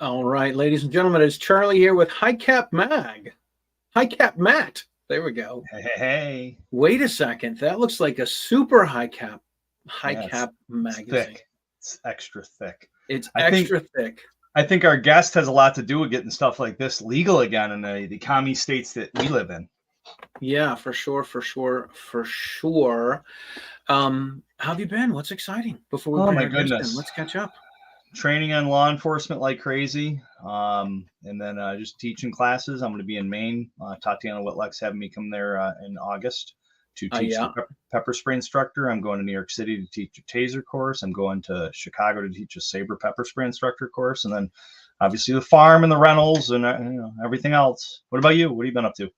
All right, ladies and gentlemen, it's Charlie here with High Cap Mag. High Cap Matt. There we go. Hey. Wait a second. That looks like a super high cap It's magazine. thick. It's extra thick. It's I extra think thick. I think our guest has a lot to do with getting stuff like this legal again in the commie states that we live in. Yeah, for sure. How have you been? What's exciting? Before we bring my our guest in, goodness. let's catch up. Training on law enforcement like crazy. And then just teaching classes. I'm going to be in Maine. Tatiana Whitlock's having me come there in August to teach Yeah. the pepper spray instructor. I'm going to New York City to teach a taser course. I'm going to Chicago to teach a saber pepper spray instructor course. And then obviously the farm and the rentals and everything else. What about you? What have you been up to?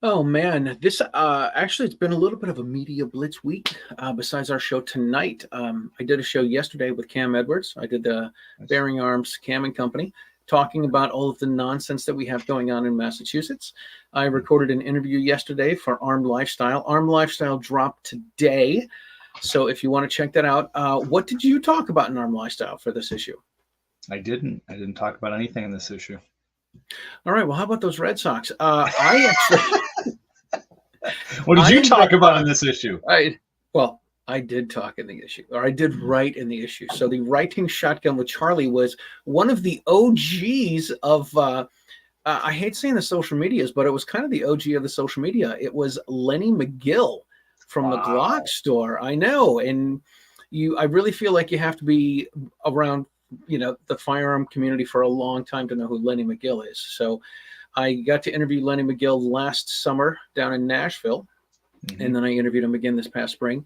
Oh man, this actually it's been a little bit of a media blitz week. Besides our show tonight, I did a show yesterday with Cam Edwards. I did the Bearing Arms Cam and Company, talking about all of the nonsense that we have going on in Massachusetts. I recorded an interview yesterday for Armed Lifestyle. Armed Lifestyle dropped today, so if you want to check that out, what did you talk about in Armed Lifestyle for this issue? I didn't talk about anything in this issue. All right. Well, how about those Red Sox? I actually. What did you talk about in this issue? I did talk in the issue, or I did write in the issue. So the Writing Shotgun with Charlie was one of the OGs of, I hate saying the social medias, but it was kind of the OG of the social media. It was Lenny McGill from the Glock store. I know. And I really feel like you have to be around, the firearm community for a long time to know who Lenny McGill is. So I got to interview Lenny McGill last summer down in Nashville. Mm-hmm. And then I interviewed him again this past spring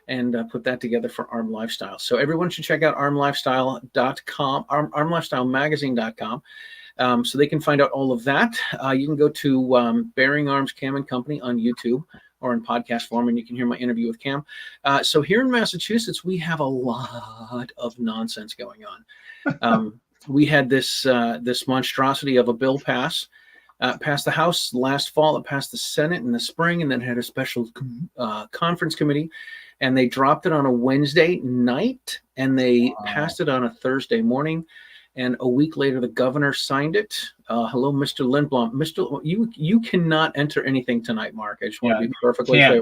and put that together for Armed Lifestyle. So everyone should check out armedlifestyle.com, armedlifestylemagazine.com, so they can find out all of that. You can go to Bearing Arms Cam and Company on YouTube or in podcast form, and you can hear my interview with Cam. So here in Massachusetts, we have a lot of nonsense going on. We had this monstrosity of a bill passed the House last fall. It passed the Senate in the spring, and then had a special conference committee, and they dropped it on a Wednesday night, and they passed it on a Thursday morning. And a week later, the governor signed it. Hello, Mr. Lindblom. You cannot enter anything tonight, Mark. I just want to be perfectly clear.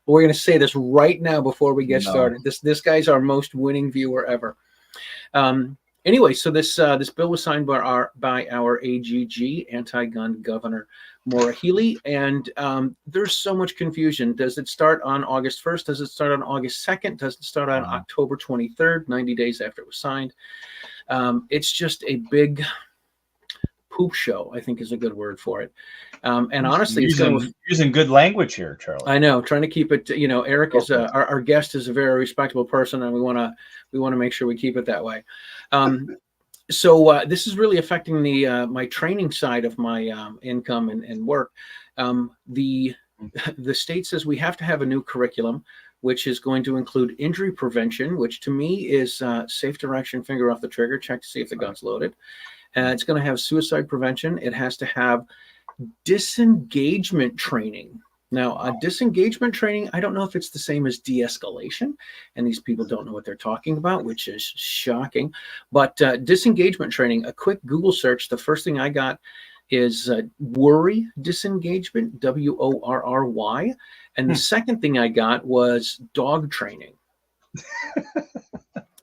We're going to say this right now before we get started. This guy's our most winning viewer ever. Anyway, so this bill was signed by our AGG, anti-gun governor Maura Healey, and there's so much confusion. Does it start on August 1st? Does it start on August 2nd? Does it start on October 23rd, 90 days after it was signed? It's just a big poop show, I think is a good word for it. And honestly, using good language here, Charlie. I know, trying to keep it. Eric is our guest is a very respectable person, and we want to make sure we keep it that way. So this is really affecting my training side of my income and work. The state says we have to have a new curriculum, which is going to include injury prevention, which to me is safe direction, finger off the trigger, check to see if the gun's loaded. It's going to have suicide prevention. It has to have disengagement training. Now, disengagement training, I don't know if it's the same as de-escalation, and these people don't know what they're talking about, which is shocking. But disengagement training, a quick Google search, the first thing I got is worry disengagement, WORRY. And the second thing I got was dog training.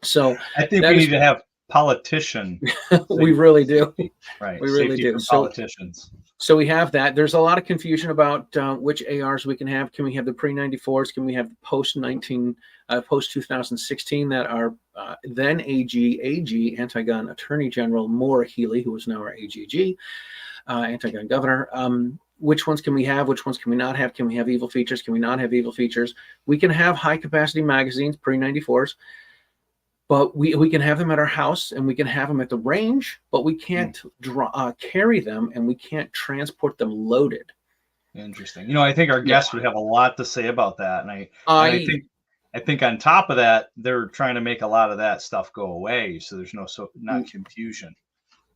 So I think we need to have politician. We really do. Right. We really do. Politicians. So we have that. There's a lot of confusion about which ARs we can have. Can we have the pre-94s? Can we have the post-2016 that are then AG, anti-gun attorney general Maura Healey, who is now our AGG, anti-gun governor. Which ones can we have? Which ones can we not have? Can we have evil features? Can we not have evil features? We can have high-capacity magazines, pre-94s, but we can have them at our house and we can have them at the range, but we can't carry them and we can't transport them loaded. Interesting. I think our guest would have a lot to say about that. And I think on top of that, they're trying to make a lot of that stuff go away. So there's not confusion.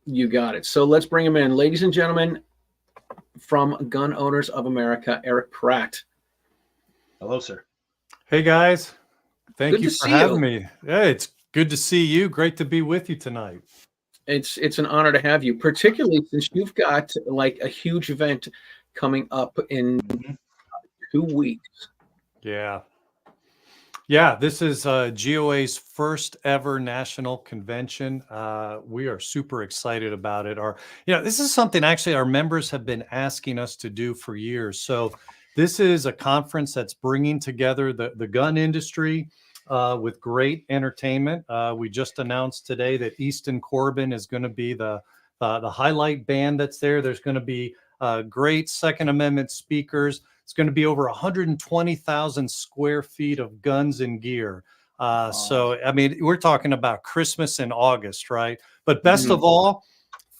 You got it. So let's bring him in. Ladies and gentlemen, from Gun Owners of America, Eric Pratt. Hello, sir. Hey, guys. Thank you for having me. Yeah, it's good to see you. Great to be with you tonight. It's an honor to have you, particularly since you've got like a huge event coming up in 2 weeks. Yeah. Yeah, this is GOA's first ever national convention. We are super excited about it. This is something actually our members have been asking us to do for years. So this is a conference that's bringing together the gun industry with great entertainment. We just announced today that Easton Corbin is going to be the highlight band that's there. There's going to be great Second Amendment speakers. It's going to be over 120,000 square feet of guns and gear. So, I mean, we're talking about Christmas in August, right? But best of all,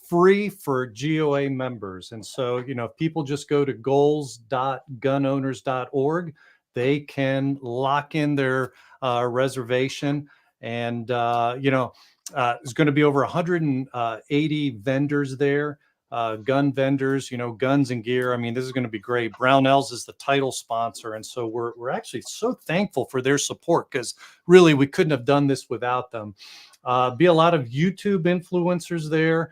free for GOA members. And so, if people just go to goals.gunowners.org, they can lock in their reservation. And, there's going to be over 180 vendors there. Gun vendors, guns and gear. I mean, this is going to be great. Brownells is the title sponsor. And so we're actually so thankful for their support, because really we couldn't have done this without them. Be a lot of YouTube influencers there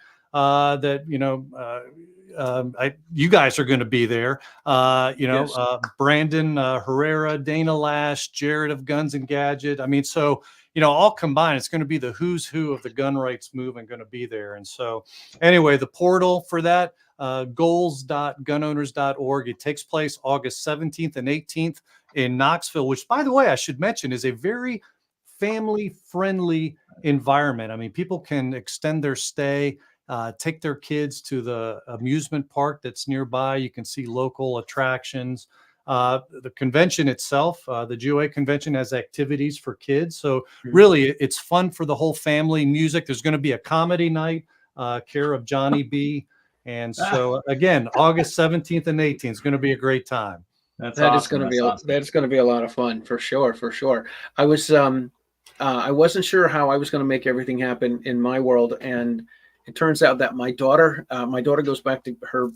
you guys are going to be there. Yes. Brandon Herrera, Dana Lash, Jared of Guns and Gadget. I mean, so all combined, it's going to be the who's who of the gun rights movement going to be there. And so anyway, the portal for that, goals.gunowners.org. It takes place August 17th and 18th in Knoxville, which, by the way, I should mention is a very family-friendly environment. I mean, people can extend their stay, take their kids to the amusement park that's nearby. You can see local attractions. The convention itself, the GOA convention, has activities for kids. So really, it's fun for the whole family. Music. There's going to be a comedy night, care of Johnny B. And so again, August 17th and 18th is going to be a great time. That's going to be a lot of fun for sure. For sure. I wasn't sure how I was going to make everything happen in my world, and it turns out that my daughter goes back to her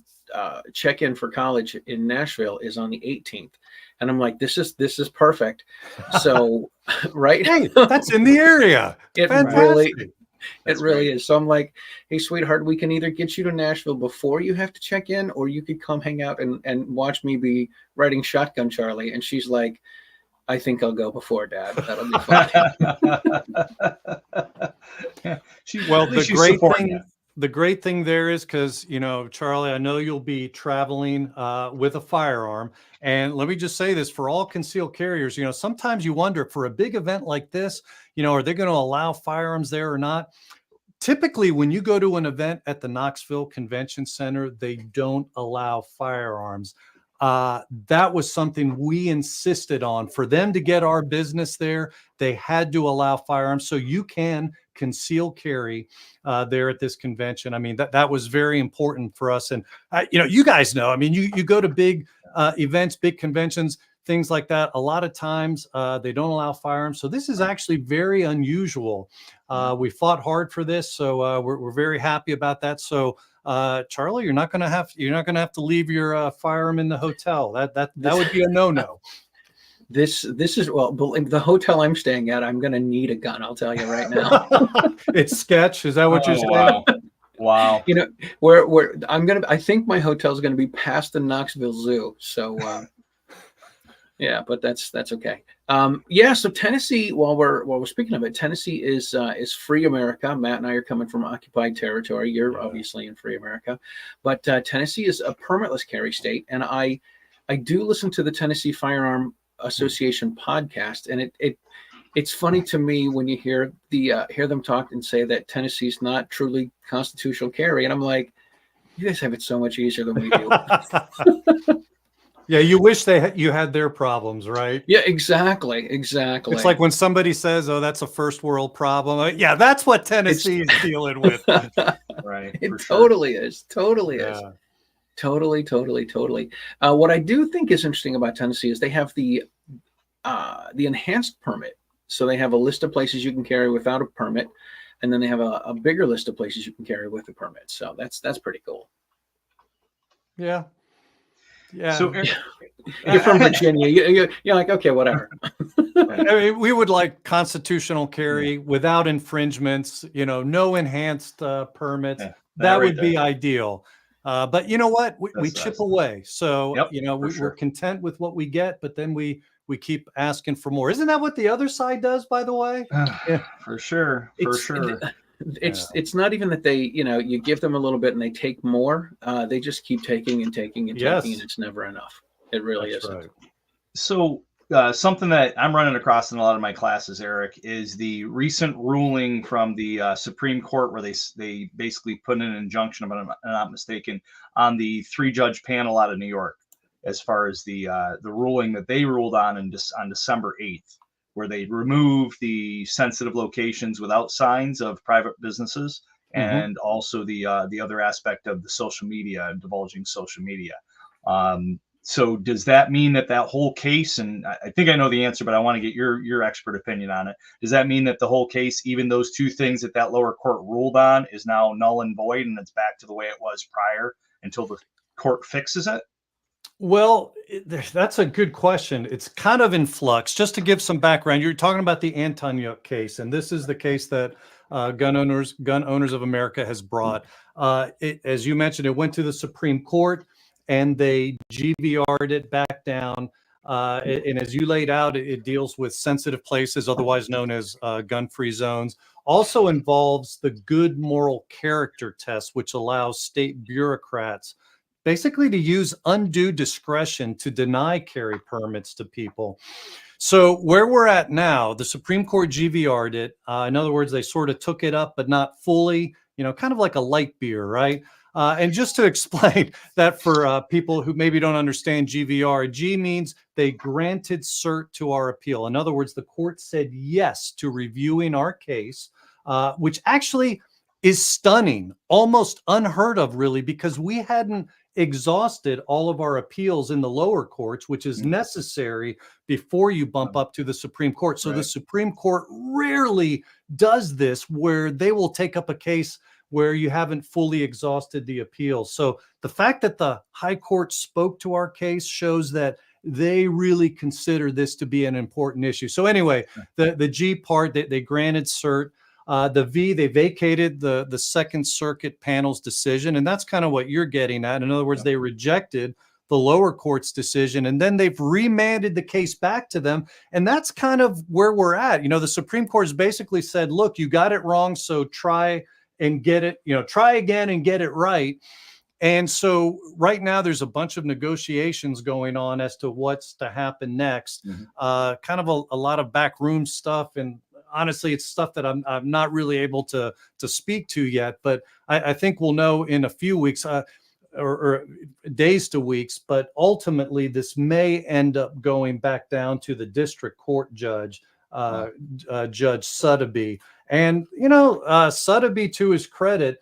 check-in for college in Nashville is on the 18th, and I'm like, this is perfect. So, right? Hey, that's in the area. It really is. So I'm like, hey, sweetheart, we can either get you to Nashville before you have to check in, or you could come hang out and watch me be riding shotgun Charlie. And she's like, I think I'll go before Dad. That'll be fine. The great thing there is, because, Charlie, I know you'll be traveling with a firearm. And let me just say this for all concealed carriers, sometimes you wonder, for a big event like this, are they going to allow firearms there or not? Typically, when you go to an event at the Knoxville Convention Center, they don't allow firearms. That was something we insisted on. For them to get our business there, they had to allow firearms, so you can conceal carry there at this convention. I mean, that was very important for us. And you guys know, I mean, you go to big events, big conventions, things like that. A lot of times they don't allow firearms. So this is actually very unusual. We fought hard for this, so we're very happy about that. So Charlie, you're not gonna have to leave your firearm in the hotel. That would be a no. This is, well, the hotel I'm staying at, I'm gonna need a gun. I'll tell you right now. It's sketch. Is that what you're saying? Wow. I think my hotel's gonna be past the Knoxville Zoo. So yeah, but that's okay. So Tennessee, while we're speaking of it, Tennessee is free America. Matt and I are coming from occupied territory. You're obviously in free America, but Tennessee is a permitless carry state, and I do listen to the Tennessee Firearm Association podcast, and it's funny to me when you hear them talk and say that Tennessee's not truly constitutional carry, and I'm like, you guys have it so much easier than we do. Yeah, you wish you had their problems, right? Yeah, exactly. It's like when somebody says, "Oh, that's a first world problem." Yeah, that's what Tennessee is dealing with. Right. It totally is. Totally. What I do think is interesting about Tennessee is they have the enhanced permit. So they have a list of places you can carry without a permit, and then they have a bigger list of places you can carry with a permit. So that's pretty cool. Yeah. Yeah. So You're from Virginia. You're like, okay, whatever. I mean, we would like constitutional carry without infringements, no enhanced permits. Yeah, That right would be there. ideal. But you know what? We That's chip nice. away. So, Yep, for we're sure. content with what we get, but then we keep asking for more. Isn't that what the other side does, by the way? Yeah. For sure. For sure. It's not even that they, you give them a little bit and they take more. They just keep taking and taking and taking, and it's never enough. It really That's isn't. right. So something that I'm running across in a lot of my classes, Eric, is the recent ruling from the Supreme Court where they basically put in an injunction, if I'm not mistaken, on the 3-judge panel out of New York, as far as the ruling that they ruled on on December 8th, where they removed the sensitive locations without signs of private businesses, and also the other aspect of the social media, divulging social media. So does that mean that whole case, and I think I know the answer, but I want to get your expert opinion on it. Does that mean that the whole case, even those two things that lower court ruled on, is now null and void and it's back to the way it was prior until the court fixes it? Well, that's a good question. It's kind of in flux. Just to give some background, you're talking about the Antonyuk case, and this is the case that Gun Owners of America has brought. As you mentioned, it went to the Supreme Court, and they GVR'd it back down. And as you laid out, it deals with sensitive places, otherwise known as gun-free zones. Also involves the good moral character test, which allows state bureaucrats basically to use undue discretion to deny carry permits to people. So where we're at now, the Supreme Court GVR'd it. In other words, they sort of took it up, but not fully, kind of like a light beer, right? And just to explain that for people who maybe don't understand GVR, G means they granted cert to our appeal. In other words, the court said yes to reviewing our case, which actually is stunning, almost unheard of, really, because we hadn't exhausted all of our appeals in the lower courts, which is necessary before you bump up to the Supreme Court. So the Supreme Court rarely does this, where they will take up a case where you haven't fully exhausted the appeal. So the fact that the high court spoke to our case shows that they really consider this to be an important issue. So anyway, the G part, they granted cert. The V, they vacated the Second Circuit panel's decision, and that's kind of what you're getting at. In other words, they rejected the lower court's decision, and then they've remanded the case back to them, and that's kind of where we're at. The Supreme Court has basically said, look, you got it wrong, so try and get it, try again and get it right. And so right now there's a bunch of negotiations going on as to what's to happen next. Kind of a lot of backroom stuff, and honestly, it's stuff that I'm not really able to speak to yet, but I think we'll know in a few weeks or days to weeks. But ultimately, this may end up going back down to the district court judge, Judge Sotheby. And Sotheby, to his credit,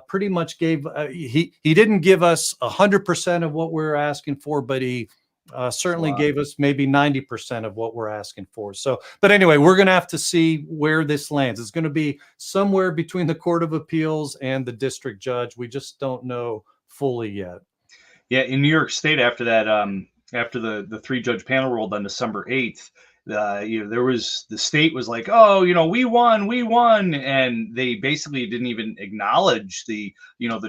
pretty much gave he didn't give us 100% of what we were asking for, but he certainly gave us maybe 90% of what we're asking for. So, but anyway, we're going to have to see where this lands. It's going to be somewhere between the Court of Appeals and the district judge. We just don't know fully yet. Yeah, in New York State, after that, after the 3-judge panel ruled on December 8th, the state was like, oh, we won, and they basically didn't even acknowledge the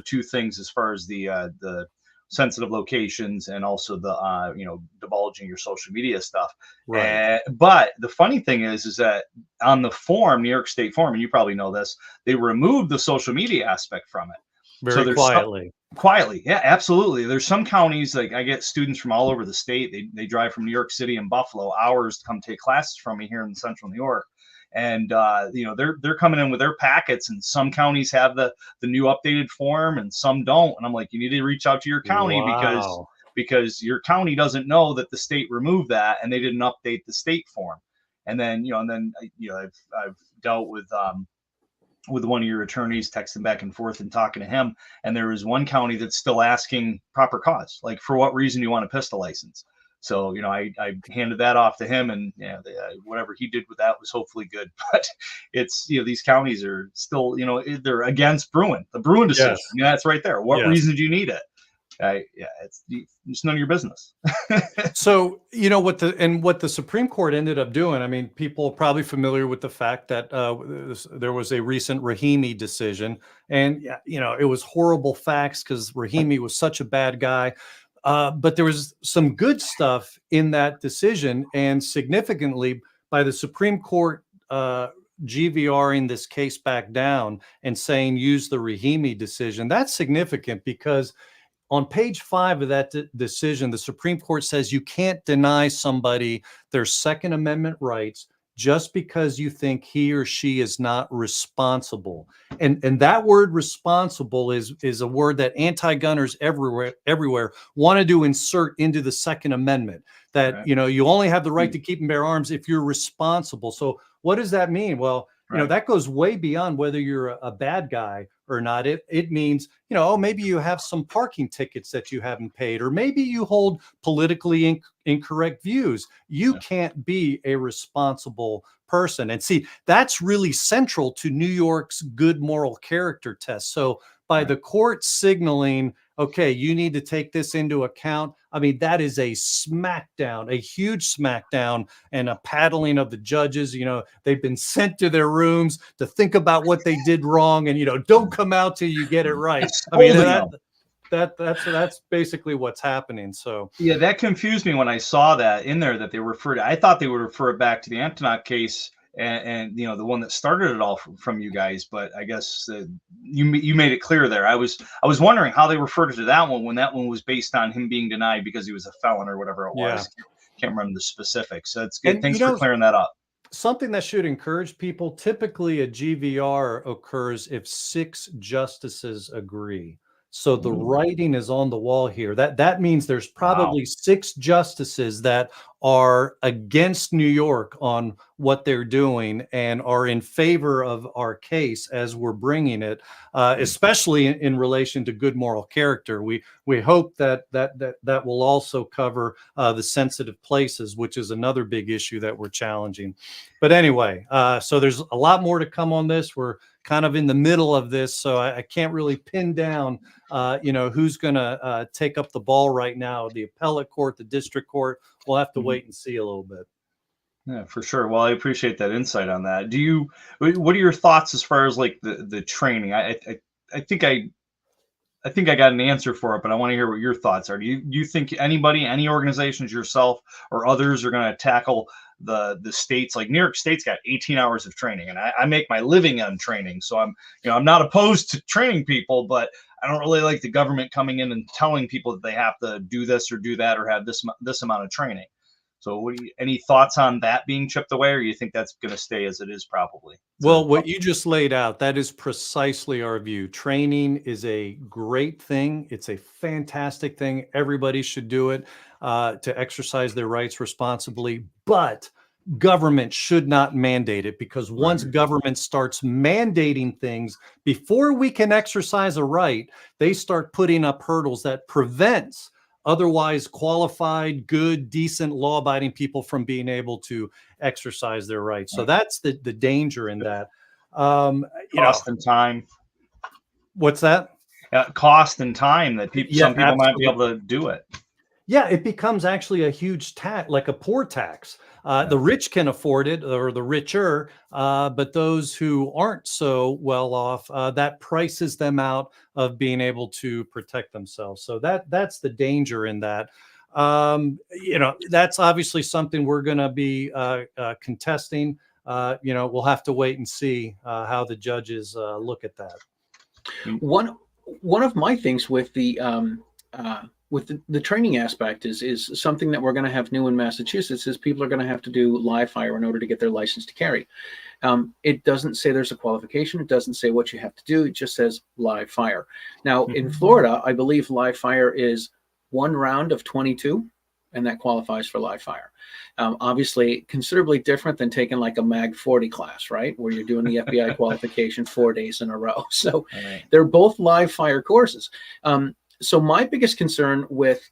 two things as far as the sensitive locations and also the divulging your social media stuff. Right. But the funny thing is that on the form, New York State form, and you probably know this, they removed the social media aspect from it. Very quietly. Quietly, yeah, absolutely. There's some counties, like I get students from all over the state. They drive from New York City and Buffalo hours to come take classes from me here in central New York. And they're coming in with their packets, and some counties have the new updated form and some don't. And I'm like, you need to reach out to your county because your county doesn't know that the state removed that and they didn't update the state form. And then I've dealt with one of your attorneys, texting back and forth and talking to him, and there is one county that's still asking proper cause, like for what reason you want a pistol license. So, I handed that off to him, and whatever he did with that was hopefully good. But it's, these counties are still, they're against the Bruen decision. Yes. That's right there. What reason do you need it? It's none of your business. So, you know what the Supreme Court ended up doing. I mean, people are probably familiar with the fact that there was a recent Rahimi decision, and you know, it was horrible facts because Rahimi was such a bad guy. But there was some good stuff in that decision, and significantly by the Supreme Court GVRing this case back down and saying use the Rahimi decision. That's significant because on page 5 of that decision, the Supreme Court says you can't deny somebody their Second Amendment rights just because you think he or she is not responsible. And that word responsible is a word that anti-gunners everywhere wanted to insert into the Second Amendment, that, right, you know, you only have the right to keep and bear arms if you're responsible. So what does that mean? Well, you know, that goes way beyond whether you're a bad guy or not. It means, you know, oh, maybe you have some parking tickets that you haven't paid, or maybe you hold politically incorrect views. You can't be a responsible person. And see, that's really central to New York's good moral character test. So by the court signaling, okay, you need to take this into account, I mean, that is a smackdown, a huge smackdown, and a paddling of the judges. You know, they've been sent to their rooms to think about what they did wrong, and, you know, don't come out till you get it right. I mean, that's basically what's happening. So yeah, that confused me when I saw that in there, that they referred. I thought they would refer it back to the Antonoff case. And you know, the one that started it all from you guys, but I guess you made it clear there. I was wondering how they referred to that one when that one was based on him being denied because he was a felon or whatever it was. Can't remember the specifics. So it's good. And, thanks for clearing that up. Something that should encourage people. Typically, a GVR occurs if 6 justices agree. So the writing is on the wall here. That means there's probably 6 justices that are against New York on what they're doing and are in favor of our case as we're bringing it, especially in relation to good moral character. We hope that will also cover the sensitive places, which is another big issue that we're challenging. But anyway, so there's a lot more to come on this. We're kind of in the middle of this, so I can't really pin down, you know, who's going to take up the ball right now. The appellate court, the district court. We'll have to wait and see a little bit. Yeah, for sure. Well, I appreciate that insight on that. What are your thoughts as far as like the training? I think I got an answer for it, but I want to hear what your thoughts are. Do you think any organizations, yourself or others, are going to tackle the states? Like New York State's got 18 hours of training, and I make my living on training. So I'm not opposed to training people, but I don't really like the government coming in and telling people that they have to do this or do that or have this amount of training. So any thoughts on that being chipped away, or you think that's going to stay as it is probably? Well, what you just laid out, that is precisely our view. Training is a great thing. It's a fantastic thing. Everybody should do it to exercise their rights responsibly, but government should not mandate it, because once government starts mandating things before we can exercise a right, they start putting up hurdles that prevents otherwise qualified, good, decent, law-abiding people from being able to exercise their rights. So that's the danger in that. Cost and time. What's that? Cost and time that some people might be able to do it. Yeah, it becomes actually a huge tax, like a poor tax. The rich can afford it, or the richer, but those who aren't so well off, that prices them out of being able to protect themselves. So that's the danger in that. That's obviously something we're going to be contesting. We'll have to wait and see how the judges look at that. One of my things with the training aspect is something that we're going to have new in Massachusetts is people are going to have to do live fire in order to get their license to carry. It doesn't say there's a qualification. It doesn't say what you have to do. It just says live fire. Now, in Florida, I believe live fire is 1 round of 22, and that qualifies for live fire. Obviously, considerably different than taking like a MAG 40 class, right, where you're doing the FBI qualification 4 days in a row. So they're both live fire courses. So my biggest concern with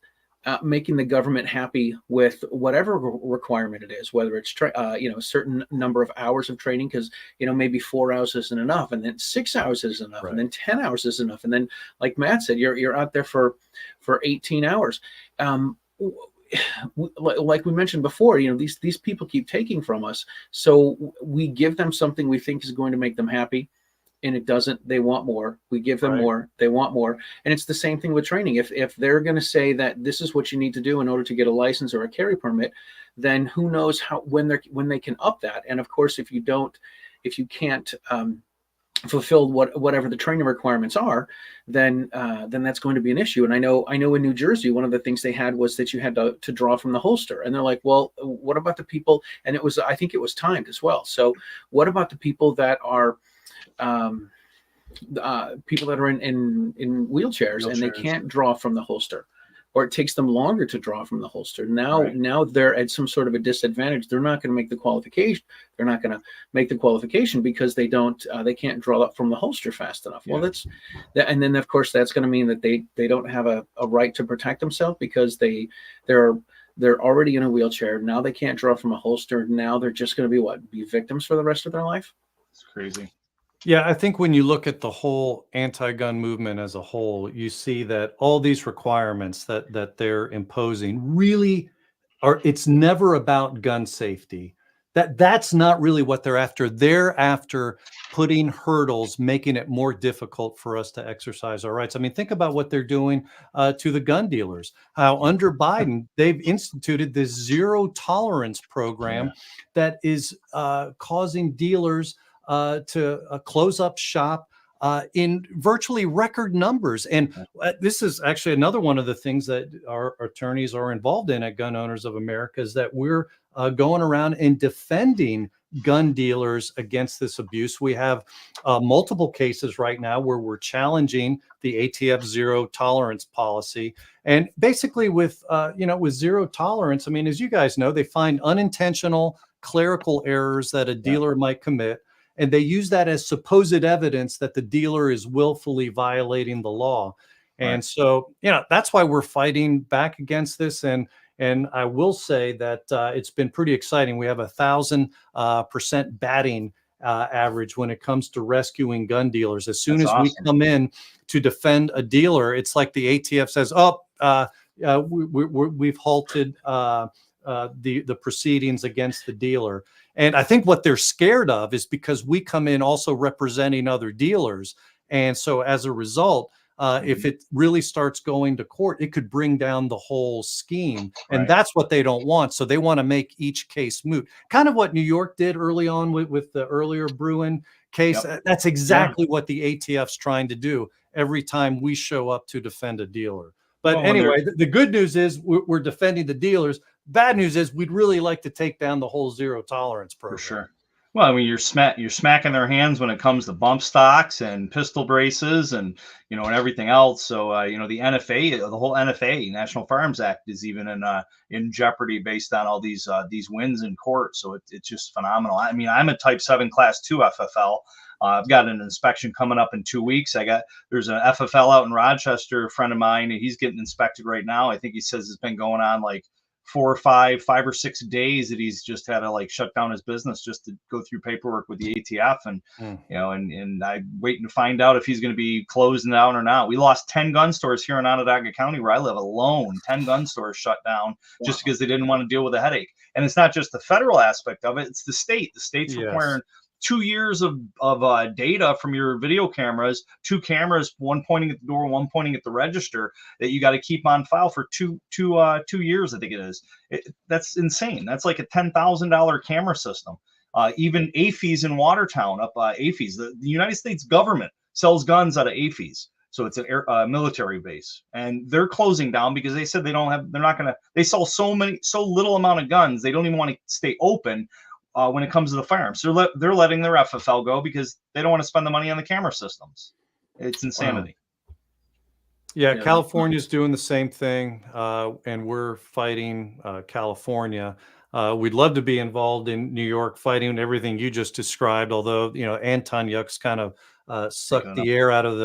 making the government happy with whatever requirement it is, whether it's a certain number of hours of training, because maybe 4 hours isn't enough, and then 6 hours isn't enough, and then 10 hours is enough, and then, like Matt said, you're out there for 18 hours. Like we mentioned before, these people keep taking from us, so we give them something we think is going to make them happy, and it doesn't. They want more. We give them more. They want more. And it's the same thing with training. If they're going to say that this is what you need to do in order to get a license or a carry permit, then who knows when they can up that. And of course, if you can't fulfill whatever the training requirements are, then that's going to be an issue. And I know in New Jersey, one of the things they had was that you had to draw from the holster. And they're like, well, what about the people? And I think it was timed as well. So what about the people that are people that are in wheelchairs and they can't draw from the holster, or it takes them longer to draw from the holster? Now they're at some sort of a disadvantage. They're not going to make the qualification. They're not going to make the qualification because they can't draw up from the holster fast enough. Well, and then of course that's going to mean that they don't have a right to protect themselves, because they're already in a wheelchair. Now they can't draw from a holster. Now they're just going to be victims for the rest of their life. It's crazy. Yeah, I think when you look at the whole anti-gun movement as a whole, you see that all these requirements that they're imposing really it's never about gun safety. That's not really what they're after. They're after putting hurdles, making it more difficult for us to exercise our rights. I mean, think about what they're doing to the gun dealers. How under Biden, they've instituted this zero tolerance program that is causing dealers to close up shop in virtually record numbers. And this is actually another one of the things that our attorneys are involved in at Gun Owners of America, is that we're going around and defending gun dealers against this abuse. We have multiple cases right now where we're challenging the ATF zero tolerance policy. And basically with zero tolerance, I mean, as you guys know, they find unintentional clerical errors that a dealer might commit, and they use that as supposed evidence that the dealer is willfully violating the law. And so, that's why we're fighting back against this. And I will say that it's been pretty exciting. We have 1,000% batting average when it comes to rescuing gun dealers. As soon as we come in to defend a dealer, it's like the ATF says, we've halted the proceedings against the dealer. And I think what they're scared of is because we come in also representing other dealers. And so as a result, if it really starts going to court, it could bring down the whole scheme. And that's what they don't want. So they want to make each case moot. Kind of what New York did early on with the earlier Bruin case. That's exactly what the ATF's trying to do every time we show up to defend a dealer. But anyway, the good news is we're defending the dealers. Bad news is we'd really like to take down the whole zero tolerance program. For sure. Well, I mean, you're smacking their hands when it comes to bump stocks and pistol braces and and everything else. So the NFA, the whole NFA, National Firearms Act, is even in jeopardy based on all these wins in court. So it's just phenomenal. I mean, I'm a Type 7 Class 2 FFL. I've got an inspection coming up in 2 weeks. There's an FFL out in Rochester, a friend of mine, and he's getting inspected right now. I think he says it's been going on like 5 or 6 days that he's just had to shut down his business just to go through paperwork with the ATF. And, and I'm waiting to find out if he's going to be closing down or not. We lost 10 gun stores here in Onondaga County, where I live alone. 10 gun stores shut down just because they didn't want to deal with the headache. And it's not just the federal aspect of it. It's the state. The state's requiring 2 years of data from your video cameras, 2 cameras, one pointing at the door, one pointing at the register, that you got to keep on file for two years, I think it is. That's insane. That's like a $10,000 camera system. Even AFES in Watertown, AFES, the United States government sells guns out of AFES. So it's a military base, and they're closing down because they said they sell so little amount of guns. They don't even want to stay open when it comes to the firearms. They're letting their FFL go because they don't want to spend the money on the camera systems. It's insanity. Wow. Yeah, California's doing the same thing, and we're fighting California. We'd love to be involved in New York fighting everything you just described, although Anton Yuck's kind of suck the air out of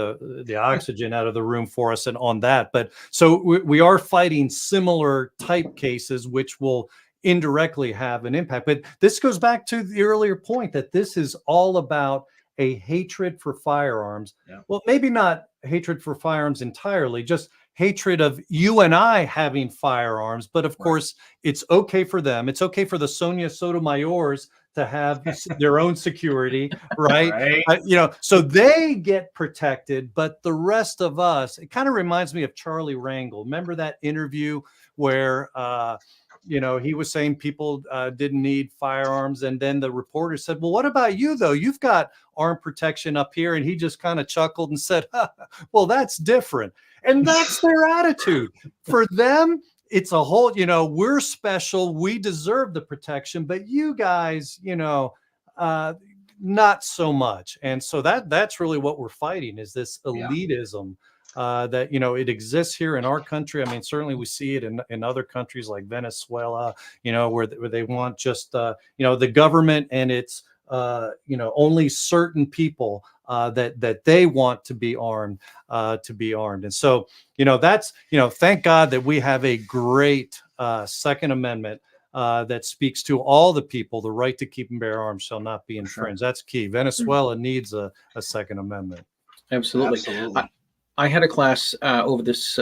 the oxygen out of the room for us and on that. But so we are fighting similar type cases, which will indirectly have an impact. But this goes back to the earlier point that this is all about a hatred for firearms. Yeah. Well, maybe not hatred for firearms entirely, just hatred of you and I having firearms. But of course, it's okay for them. It's okay for the Sonia Sotomayors to have their own security, right? So they get protected, but the rest of us, it kind of reminds me of Charlie Rangel. Remember that interview where, he was saying people didn't need firearms. And then the reporter said, well, what about you, though? You've got arm protection up here. And he just kind of chuckled and said, well, that's different. And that's their attitude. For them, it's a whole, we're special. We deserve the protection. But you guys, not so much. And so that's really what we're fighting, is this elitism. That it exists here in our country. I mean, certainly we see it in other countries like Venezuela, where they want just the government and it's only certain people that they want to be armed. And so that's thank God that we have a great Second Amendment that speaks to all the people. The right to keep and bear arms shall not be infringed. That's key. Venezuela needs a Second Amendment. Absolutely. I had a class over this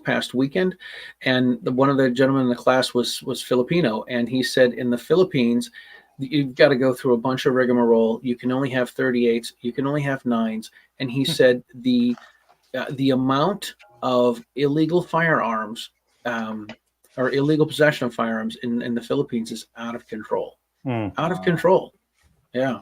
past weekend, and one of the gentlemen in the class was Filipino, and he said in the Philippines, you've got to go through a bunch of rigmarole. You can only have 38s. You can only have 9s. And he said the amount of illegal firearms or illegal possession of firearms in the Philippines is out of control. Out of control. Yeah.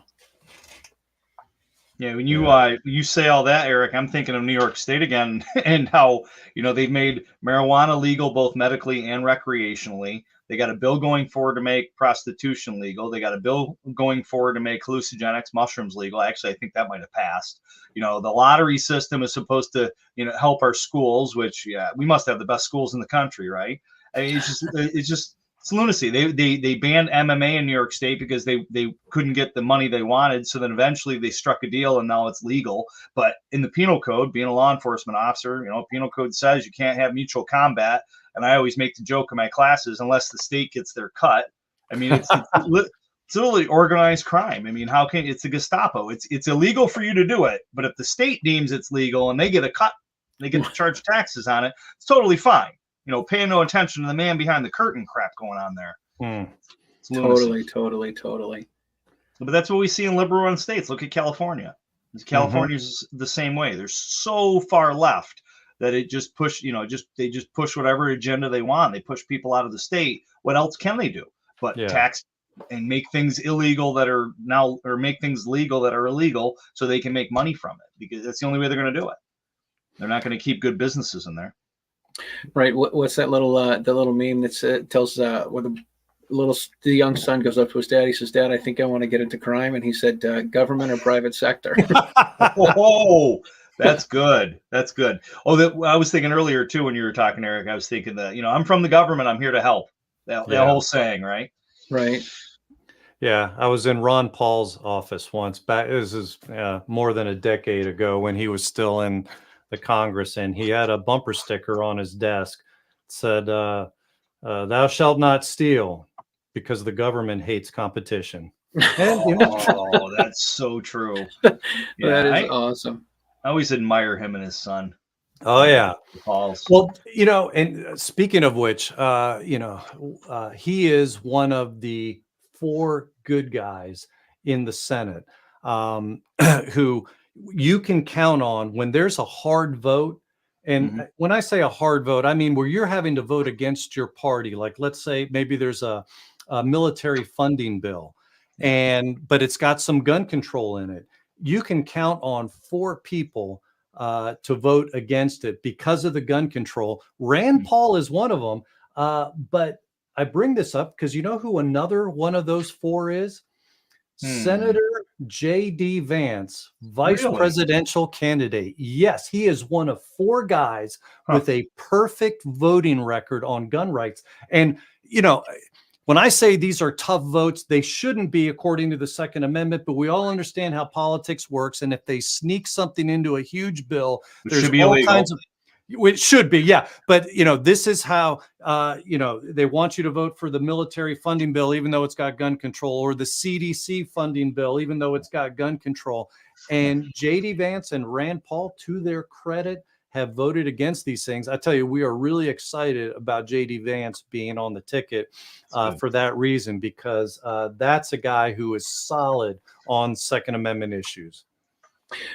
Yeah, when you say all that, Eric, I'm thinking of New York State again, and how they've made marijuana legal both medically and recreationally. They got a bill going forward to make prostitution legal. They got a bill going forward to make hallucinogenics, mushrooms legal. Actually, I think that might have passed. The lottery system is supposed to help our schools, which we must have the best schools in the country, right? I mean, it's lunacy. They banned MMA in New York State because they couldn't get the money they wanted. So then eventually they struck a deal and now it's legal. But in the penal code, being a law enforcement officer, penal code says you can't have mutual combat. And I always make the joke in my classes, unless the state gets their cut. I mean, it's literally organized crime. I mean, how can it's the Gestapo? It's illegal for you to do it. But if the state deems it's legal and they get a cut, they get to charge taxes on it, it's totally fine. Paying no attention to the man behind the curtain crap going on there. Totally. But that's what we see in liberal run states. Look at California. California's the same way. They're so far left that it just push, they just push whatever agenda they want. They push people out of the state. What else can they do but tax and make things illegal that are now, or make things legal that are illegal so they can make money from it, because that's the only way they're going to do it. They're not going to keep good businesses in there. Right. What's that little the little meme that tells where the young son goes up to his dad. He says, "Dad, I think I want to get into crime." And he said, "Government or private sector?" Oh, that's good. That's good. Oh, I was thinking earlier too when you were talking, Eric. I was thinking that I'm from the government. I'm here to help. That whole saying, right? Right. Yeah, I was in Ron Paul's office once. This is more than a decade ago when he was still in the Congress, and he had a bumper sticker on his desk that said, "Thou shalt not steal, because the government hates competition." And, that's so true. Yeah, that is awesome. I always admire him and his son. Oh yeah. Paul's. Well, and speaking of which, he is one of the 4 good guys in the Senate who you can count on when there's a hard vote. And when I say a hard vote, I mean where you're having to vote against your party. Like, let's say maybe there's a military funding bill, but it's got some gun control in it. You can count on 4 people to vote against it because of the gun control. Rand Paul is one of them. But I bring this up because you know who another one of those 4 is? Senator J.D. Vance, vice presidential candidate. Yes, he is one of 4 guys with a perfect voting record on gun rights. And, when I say these are tough votes, they shouldn't be according to the Second Amendment, but we all understand how politics works. And if they sneak something into a huge bill, there's all illegal. Kinds of, it should be, yeah. But, this is how, they want you to vote for the military funding bill, even though it's got gun control, or the CDC funding bill, even though it's got gun control. And J.D. Vance and Rand Paul, to their credit, have voted against these things. I tell you, we are really excited about J.D. Vance being on the ticket for that reason, because that's a guy who is solid on Second Amendment issues.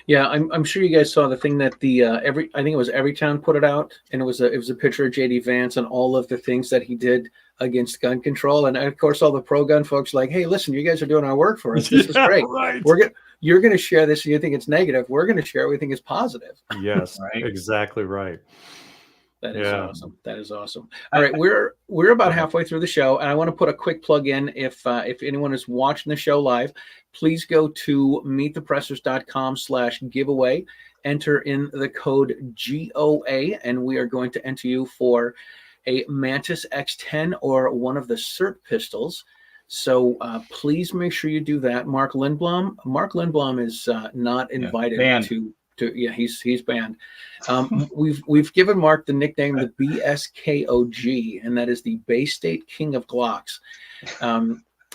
Yeah, I'm sure you guys saw the thing that I think it was Everytown put it out, and it was a picture of J.D. Vance and all of the things that he did against gun control, and of course all the pro-gun folks like, hey, listen, you guys are doing our work for us. This is great. Right. You're going to share this. You think it's negative. We're going to share it. We think it's positive. Yes, right? Exactly right. That is awesome. That is awesome. All right, we're about halfway through the show, and I want to put a quick plug in. If anyone is watching the show live, please go to meetthepressers.com/giveaway. Enter in the code GOA, and we are going to enter you for a Mantis X10 or one of the SIRT pistols. So please make sure you do that. Mark Lindblom is not invited to. Yeah, he's banned. We've given Mark the nickname the BSKOG, and that is the Bay State King of Glocks.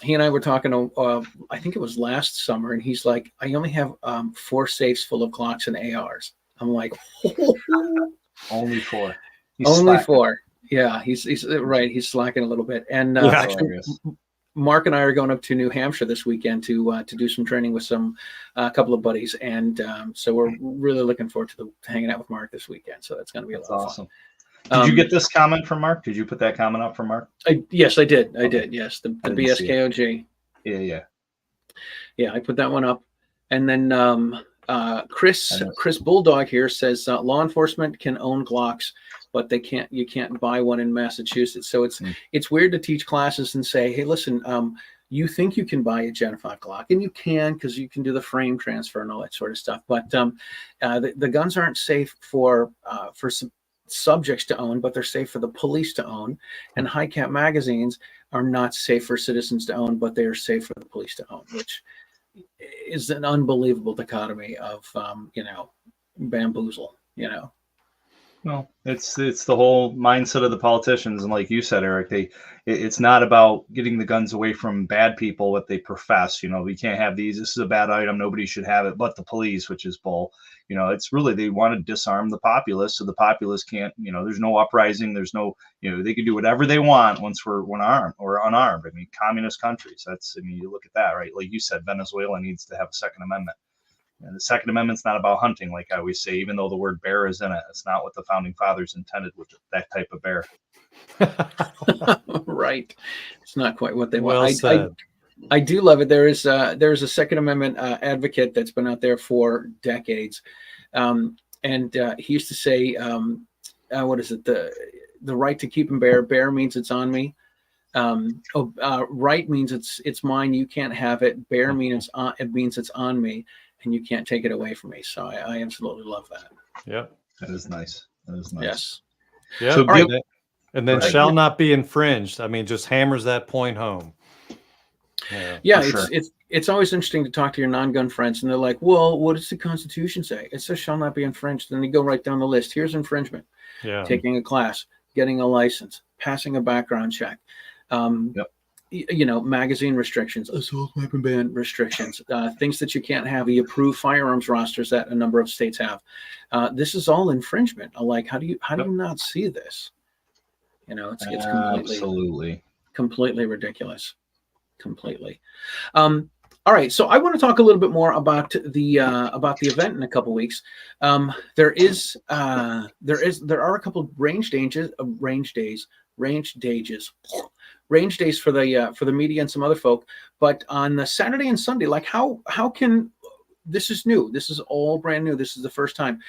He and I were talking, I think it was last summer, and he's like, I only have 4 safes full of Glocks and ARs. I'm like, only 4. Only 4. Yeah, he's right. He's slacking a little bit, and actually, Mark and I are going up to New Hampshire this weekend to do some training with a couple of buddies, and so we're really looking forward to hanging out with Mark this weekend. So that's going to be a lot of fun. Did you get this comment from Mark? Did you put that comment up from Mark? Yes, I did. I did. Yes, the BSKOG. Yeah. I put that one up, and then Chris Bulldog here says law enforcement can own Glocks, but you can't buy one in Massachusetts. So it's weird to teach classes and say, hey, listen, you think you can buy a Gen 5 Glock, and you can, because you can do the frame transfer and all that sort of stuff. But the guns aren't safe for subjects to own, but they're safe for the police to own. And high cap magazines are not safe for citizens to own, but they are safe for the police to own, which is an unbelievable dichotomy of bamboozle. Well, it's the whole mindset of the politicians, and like you said, Eric, it's not about getting the guns away from bad people, what they profess. We can't have these. This is a bad item. Nobody should have it, but the police, which is bull. It's really, they want to disarm the populace, so the populace can't. There's no uprising. There's no. They can do whatever they want once we're unarmed. I mean, communist countries. You look at that, right? Like you said, Venezuela needs to have a Second Amendment. And the Second Amendment's not about hunting, like I always say, even though the word bear is in it. It's not what the founding fathers intended with that type of bear. Right. It's not quite what they want. Well said. I do love it. There is a Second Amendment advocate that's been out there for decades. And he used to say, what is it? The right to keep and bear. Bear means it's on me. Right means it's mine. You can't have it. Bear means it means it's on me, and you can't take it away from me. So I absolutely love that. Yep. That is nice. Yes. Yeah. So and then shall not be infringed. I mean, just hammers that point home. Yeah, it's always interesting to talk to your non-gun friends, and they're like, well, what does the Constitution say? It says shall not be infringed. And they go right down the list. Here's infringement. Yeah. Taking a class, getting a license, passing a background check. Magazine restrictions, assault weapon ban restrictions, things that you can't have, the approved firearms rosters that a number of states have. This is all infringement. Like, how do you not see this? It's completely ridiculous. Completely. All right, so I want to talk a little bit more about the event in a couple weeks. There are a couple of range days for the media and some other folk. But on the Saturday and Sunday, like how can this is new. This is all brand new. This is the first time.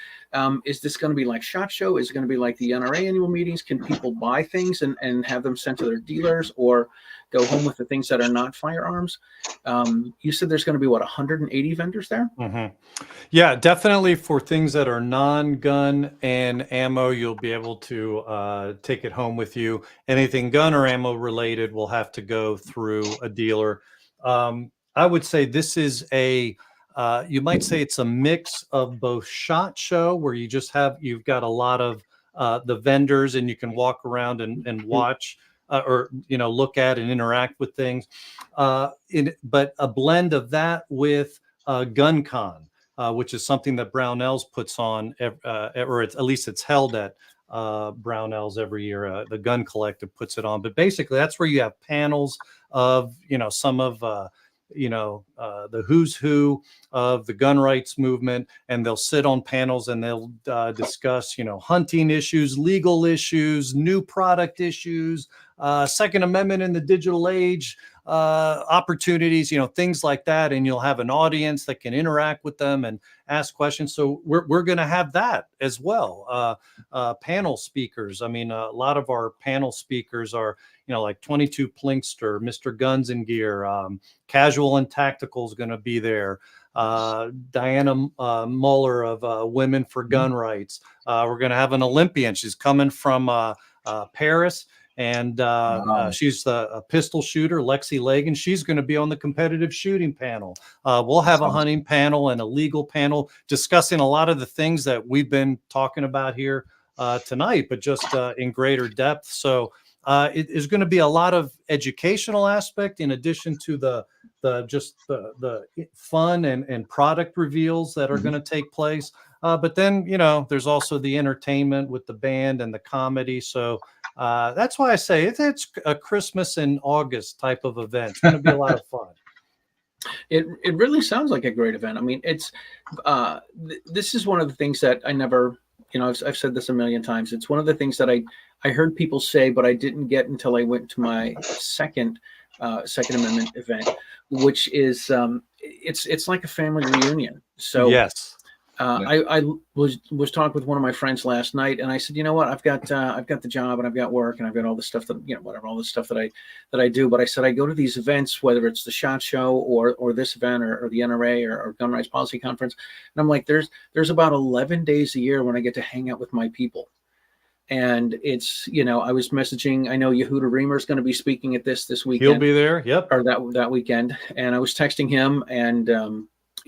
Is this going to be like SHOT Show? Is it going to be like the NRA annual meetings? Can people buy things and have them sent to their dealers, or go home with the things that are not firearms? You said there's going to be, what, 180 vendors there? Mm-hmm. Yeah, definitely for things that are non-gun and ammo, you'll be able to take it home with you. Anything gun or ammo related will have to go through a dealer. I would say this is you might say it's a mix of both SHOT Show, where you've got a lot of the vendors and you can walk around and watch or look at and interact with things, but a blend of that with GunCon, which is something that Brownells puts on, or at least it's held at Brownells every year. The Gun Collective puts it on, but basically that's where you have panels of some of the who's who of the gun rights movement, and they'll sit on panels and they'll discuss hunting issues, legal issues, new product issues, Second Amendment in the digital age, opportunities, things like that. And you'll have an audience that can interact with them and ask questions. So we're going to have that as well. Panel speakers. I mean, a lot of our panel speakers are, like 22 Plinkster, Mr. Guns and Gear, Casual and Tactical is going to be there. Diana Muller of Women for Gun Rights. We're going to have an Olympian. She's coming from Paris. And she's a pistol shooter, Lexi Lagan. She's going to be on the competitive shooting panel. We'll have a hunting panel and a legal panel discussing a lot of the things that we've been talking about here tonight, but just in greater depth. So it is going to be a lot of educational aspect in addition to the fun and product reveals that are going to take place. But then, there's also the entertainment with the band and the comedy. So that's why I say it's a Christmas in August type of event. It's going to be a lot of fun. It really sounds like a great event. I mean, it's this is one of the things that I never, I've said this a million times. It's one of the things that I heard people say, but I didn't get until I went to my second Amendment event, which is it's like a family reunion. So yes. I was talking with one of my friends last night, and I said, you know what, I've got the job and I've got work and I've got all the stuff that all the stuff that I do. But I said I go to these events, whether it's the SHOT Show or this event or the NRA or Gun Rights Policy Conference, and I'm like, there's about 11 days a year when I get to hang out with my people. And it's, I was messaging, I know Yehuda Reamer is going to be speaking at this weekend. He'll be there. Yep. Or that weekend. And I was texting him and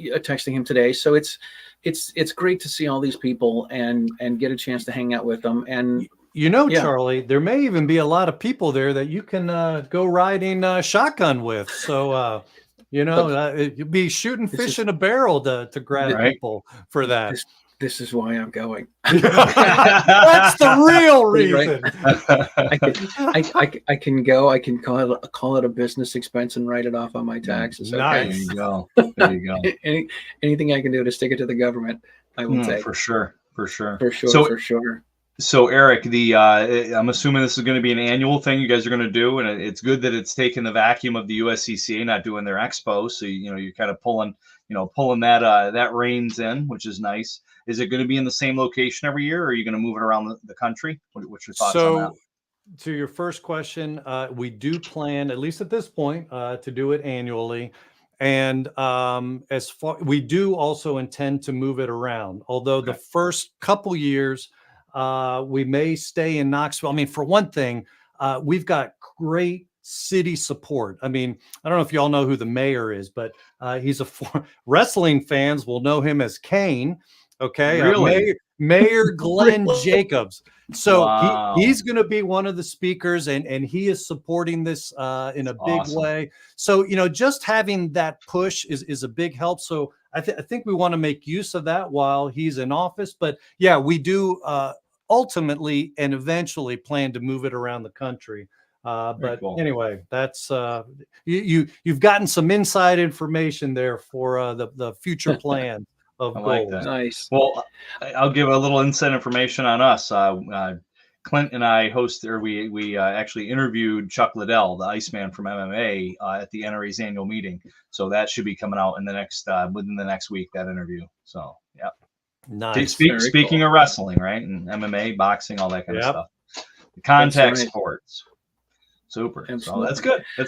texting him today. So it's great to see all these people and get a chance to hang out with them. And Charlie, there may even be a lot of people there that you can go riding shotgun with. So you'll be shooting fish in a barrel to grab people for that. This is why I'm going. That's the real reason. I can go. I can call it a business expense and write it off on my taxes. Okay? Nice. There you go. Anything I can do to stick it to the government, I will take. For sure. So Eric, I'm assuming this is going to be an annual thing you guys are going to do, and it's good that it's taken the vacuum of the USCCA not doing their expo. So you're kind of pulling that reins in, which is nice. Is it going to be in the same location every year, or are you going to move it around the country? What's your thoughts on that? To your first question, we do plan, at least at this point, to do it annually. And we do also intend to move it around. Although the first couple years, we may stay in Knoxville. I mean, for one thing, we've got great city support. I mean, I don't know if y'all know who the mayor is, but he's wrestling fans will know him as Kane. Okay. Really? Mayor Glenn Jacobs. So he's going to be one of the speakers, and he is supporting this in a big way. So, just having that push is a big help. So I think we want to make use of that while he's in office. But yeah, we do ultimately and eventually plan to move it around the country. But cool. Anyway, that's you've gotten some inside information there for the future plan of goals. Like that. Nice. Well, I'll give a little inside information on us. Clint and I we actually interviewed Chuck Liddell, the Iceman from MMA, at the NRA's annual meeting. So that should be coming out in the next within the next week. That interview. So yeah. Nice. Speaking of wrestling, right, and MMA, boxing, all that kind of stuff. The contact sports. Super. Absolutely. So that's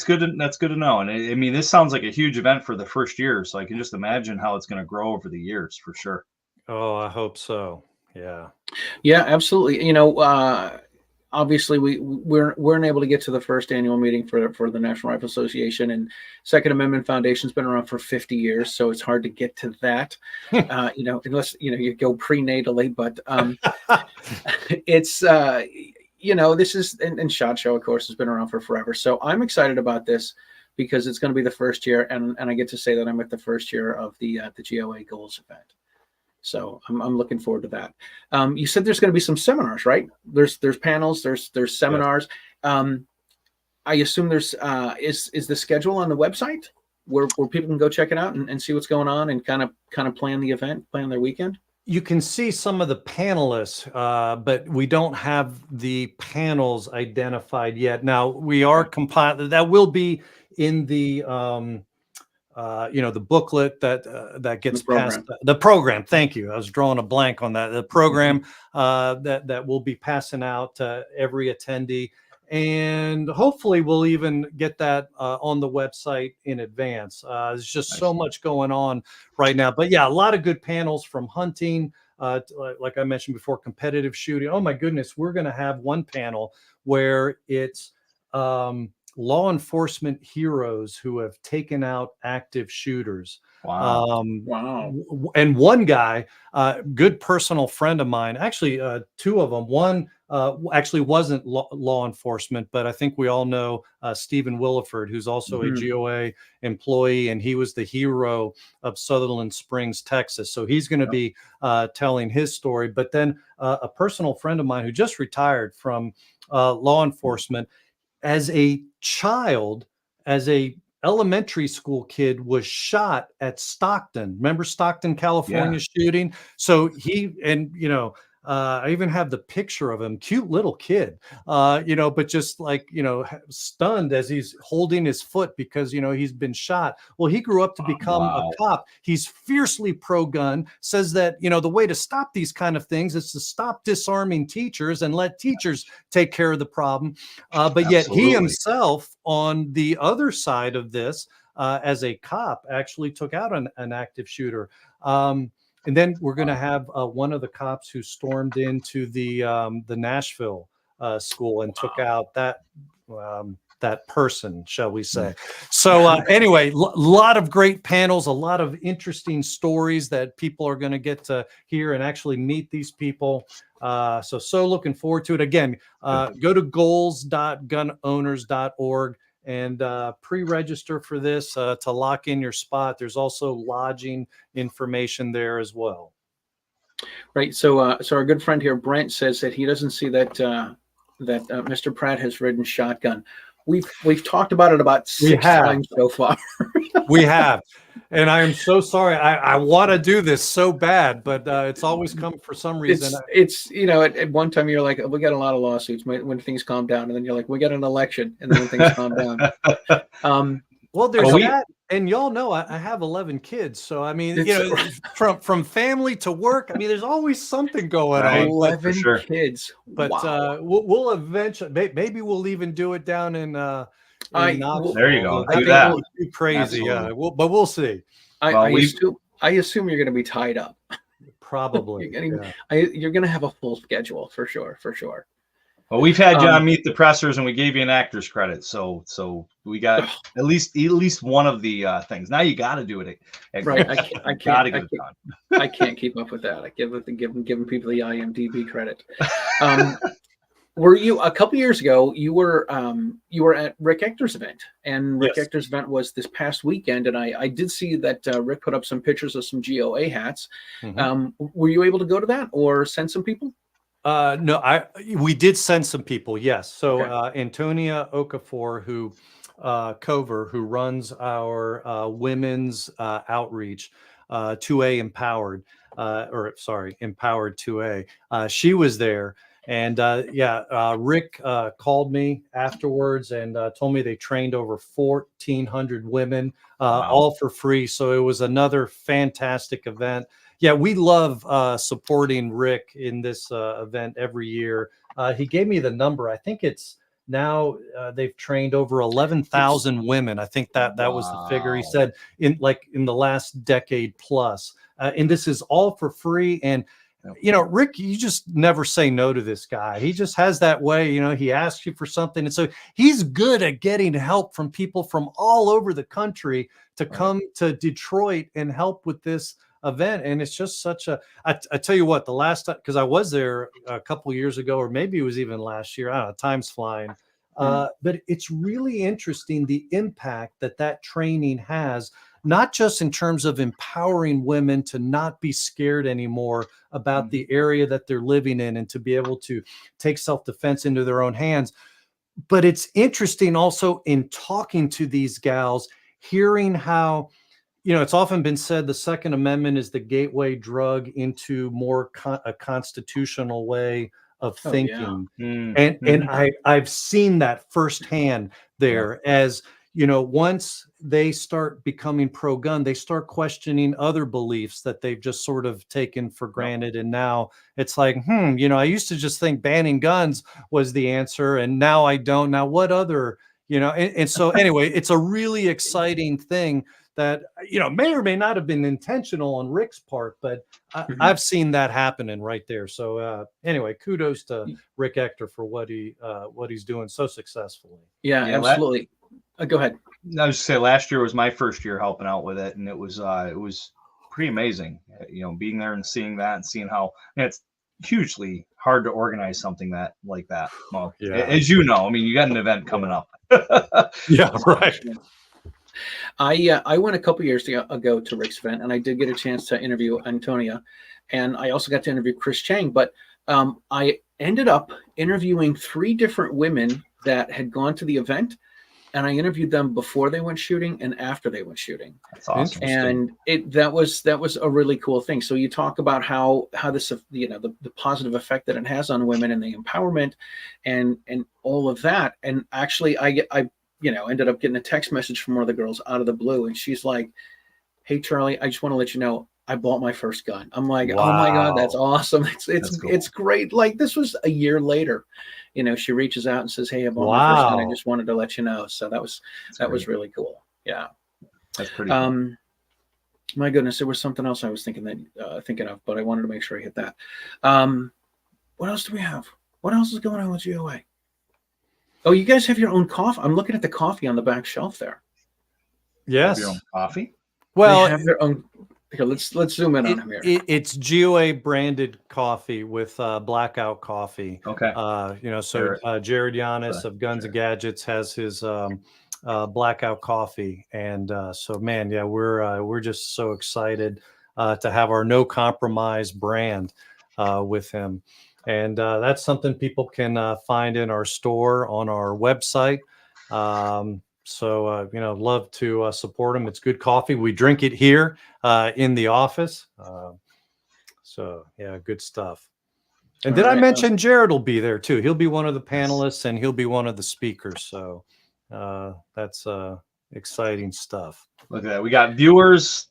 good. That's good to know. And I mean, this sounds like a huge event for the first year. So I can just imagine how it's going to grow over the years for sure. Oh, I hope so. Yeah. Yeah, absolutely. You know, obviously we weren't able to get to the first annual meeting for the National Rifle Association, and Second Amendment Foundation's been around for 50 years, so it's hard to get to that. You know, unless you go prenatally, but it's you know, this is and SHOT Show, of course, has been around for forever. So I'm excited about this because it's going to be the first year, and I get to say that I'm at the first year of the GOA Goals event. So I'm looking forward to that. You said there's going to be some seminars, right? There's panels, there's seminars. Yeah. I assume there's is the schedule on the website where people can go check it out and see what's going on and kind of plan the event, plan their weekend. You can see some of the panelists, but we don't have the panels identified yet. Now we are compiling. That will be in the the booklet that gets passed. The program. Thank you. I was drawing a blank on that. The program that we'll be passing out to every attendee, and hopefully we'll even get that on the website in advance. There's just so much going on right now. But yeah, a lot of good panels from hunting, like I mentioned before, competitive shooting. Oh my goodness, we're going to have one panel where it's law enforcement heroes who have taken out active shooters. Wow. Wow. And one guy, good personal friend of mine, actually two of them, one actually wasn't law enforcement, but I think we all know Stephen Williford, who's also a GOA employee, and he was the hero of Sutherland Springs, Texas. So he's going to be telling his story. But then a personal friend of mine who just retired from law enforcement, as a child, as a elementary school kid, was shot at Stockton. Remember Stockton, California shooting? So he, and I even have the picture of him, cute little kid, but just like, stunned as he's holding his foot because, he's been shot. Well, he grew up to become a cop. He's fiercely pro-gun, says that, the way to stop these kind of things is to stop disarming teachers and let teachers take care of the problem. But yet he himself, on the other side of this, as a cop, actually took out an active shooter. And then we're going to have one of the cops who stormed into the Nashville school and took out that person, shall we say. So anyway, lot of great panels, a lot of interesting stories that people are going to get to hear and actually meet these people. So looking forward to it. Again, go to goals.gunowners.org. and pre-register for this to lock in your spot. There's also lodging information there as well. Right. So our good friend here, Brent, says that he doesn't see that Mr. Pratt has ridden shotgun. We've talked about it about 6 times so far. We have. And I am so sorry. I want to do this so bad, but it's always come for some reason. It's at one time you're like, we got a lot of lawsuits when things calm down, and then you're like, we got an election, and then when things calm down. Well, there's that, and y'all know I have 11 kids, so I mean, from family to work, I mean, there's always something going on. 11 kids, but we'll eventually, maybe we'll even do it down in there you go. Do that. Too crazy, but we'll see. I assume you're going to be tied up. Probably. You're going to have a full schedule for sure. Well, we've had John meet the pressers, and we gave you an actor's credit, so we got at least one of the things. Now you got to do it. Right, I can't keep up with that. I giving people the IMDb credit. Were you a couple years ago? You were at Rick Ector's event, and Rick Ector's event was this past weekend, and I did see that Rick put up some pictures of some GOA hats. Were you able to go to that or send some people? No, we did send some people. Yes. So Antonia Okafor, who runs our women's outreach, 2A Empowered, Empowered 2A. She was there. And Rick called me afterwards and told me they trained over 1,400 women, Wow. all for free. So it was another fantastic event. Yeah, we love supporting Rick in this event every year. He gave me the number. I think it's now they've trained over 11,000 women. I think that was the figure. He Wow. said in the last decade plus. And this is all for free. And you know, Rick, you just never say no to this guy. He just has that way, you know, he asks you for something. And so he's good at getting help from people from all over the country to come to Detroit and help with this event. And it's just such a, I tell you what, the last time, because I was there a couple years ago, or maybe it was even last year, I don't know, time's flying. But it's really interesting the impact that training has, not just in terms of empowering women to not be scared anymore about the area that they're living in and to be able to take self-defense into their own hands. But it's interesting also in talking to these gals, hearing how, you know, it's often been said the Second Amendment is the gateway drug into more a constitutional way of thinking. And I've seen that firsthand there. As you know, once they start becoming pro-gun, they start questioning other beliefs that they've just sort of taken for granted. And now it's like, you know, I used to just think banning guns was the answer, and now I don't. Now what other, you know, and so anyway, it's a really exciting thing that, you know, may or may not have been intentional on Rick's part, but I've seen that happening right there. So anyway, kudos to Rick Ector for what he's doing so successfully. Yeah, absolutely. Go ahead. I was just say last year was my first year helping out with it, and it was pretty amazing. You know, being there and seeing that and seeing how it's hugely hard to organize something like that. Well, as you know, I mean, you got an event coming up. Yeah, right. I went a couple years ago to Rick's event, and I did get a chance to interview Antonia, and I also got to interview Chris Chang. But I ended up interviewing 3 different women that had gone to the event, and I interviewed them before they went shooting and after they went shooting. That's awesome. And that was a really cool thing. So you talk about how this, you know, the positive effect that it has on women and the empowerment and all of that. And actually, I you know, ended up getting a text message from one of the girls out of the blue, and she's like, "Hey Charlie, I just want to let you know I bought my first gun." I'm like, "Oh my God, that's awesome. It's great." Like, this was a year later, you know, she reaches out and says, "Hey, I bought my first gun. I just wanted to let you know." So that was really cool. Yeah. That's pretty cool. My goodness, there was something else I was thinking of, but I wanted to make sure I hit that. What else do we have? What else is going on with GOA? Oh, you guys have your own coffee. I'm looking at the coffee on the back shelf there. Yes. Your own coffee? Well, they have their own. Here, let's zoom in on them here. It's GOA branded coffee with blackout coffee. Okay. You know, so Jared Yanis of Guns and Gadgets has his blackout coffee, and so man, yeah, we're just so excited to have our no compromise brand with him. And that's something people can find in our store on our website. So, you know, love to support them. It's good coffee. We drink it here in the office. So, yeah, good stuff. And did I mention Jared will be there too? He'll be one of the panelists and he'll be one of the speakers. So that's exciting stuff. Look at that. We got viewers.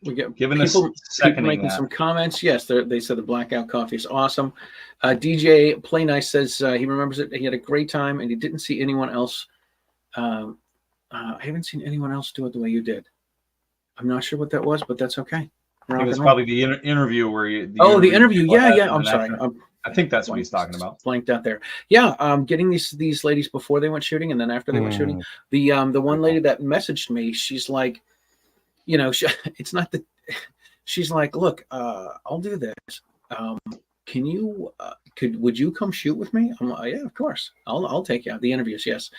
We get giving people making some comments. Yes, they said the blackout coffee is awesome. DJ Play Nice says he remembers it. He had a great time and he didn't see anyone else. I haven't seen anyone else do it the way you did. I'm not sure what that was, but that's okay. I think it's probably the interview where you. The interview. Yeah. I'm sorry. I think that's what he's talking about. Blanked out there. Yeah. Getting these ladies before they went shooting and then after they went shooting. The one lady that messaged me, she's like, you know, it's not that she's like, look, I'll do this. Can you, would you come shoot with me? I'm like, yeah, of course. I'll take you out. The interviews. Yes.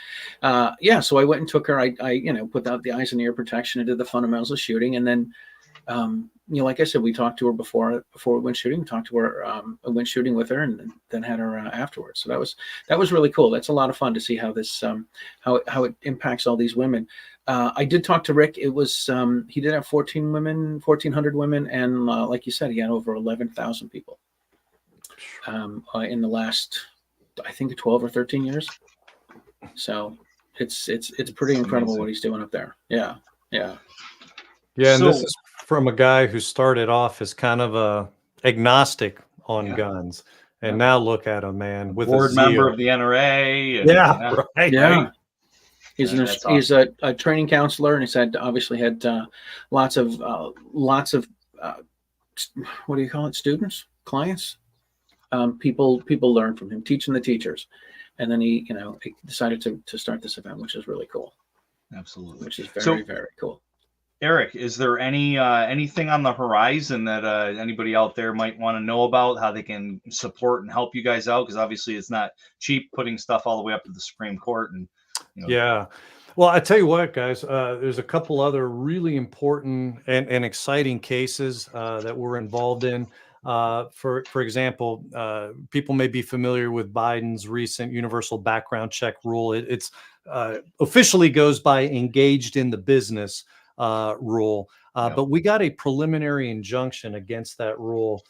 Yeah. So I went and took her, I you know, put out the eyes and ear protection and did the fundamentals of shooting. And then, you know, like I said, we talked to her before we went shooting. We talked to her, I went shooting with her and then had her afterwards. So that was really cool. That's a lot of fun to see how this, how it impacts all these women. I did talk to Rick. It was, he did have 1,400 women. And like you said, he had over 11,000 people. in the last, I think, 12 or 13 years. So it's pretty incredible amazing. what he's doing up there. Yeah. Yeah, and So- this is from a guy who started off as kind of a agnostic on Yeah. guns, and Yeah. now look at him, man, with Board a member zeal. of the NRA. And, Yeah, right. Yeah. Right? He's Yeah, that's he's a training counselor, and he's obviously had lots of what do you call it? Students, clients, people learn from him, teaching the teachers, and then he decided to start this event, which is really cool. Absolutely. Which is very cool. Eric, is there anything on the horizon that anybody out there might want to know about, how they can support and help you guys out? Because obviously it's not cheap putting stuff all the way up to the Supreme Court. And Yeah. Well, I tell you what, guys, there's a couple other really important and exciting cases that we're involved in. For example, people may be familiar with Biden's recent universal background check rule. It's officially goes by engaged in the business rule, but we got a preliminary injunction against that rule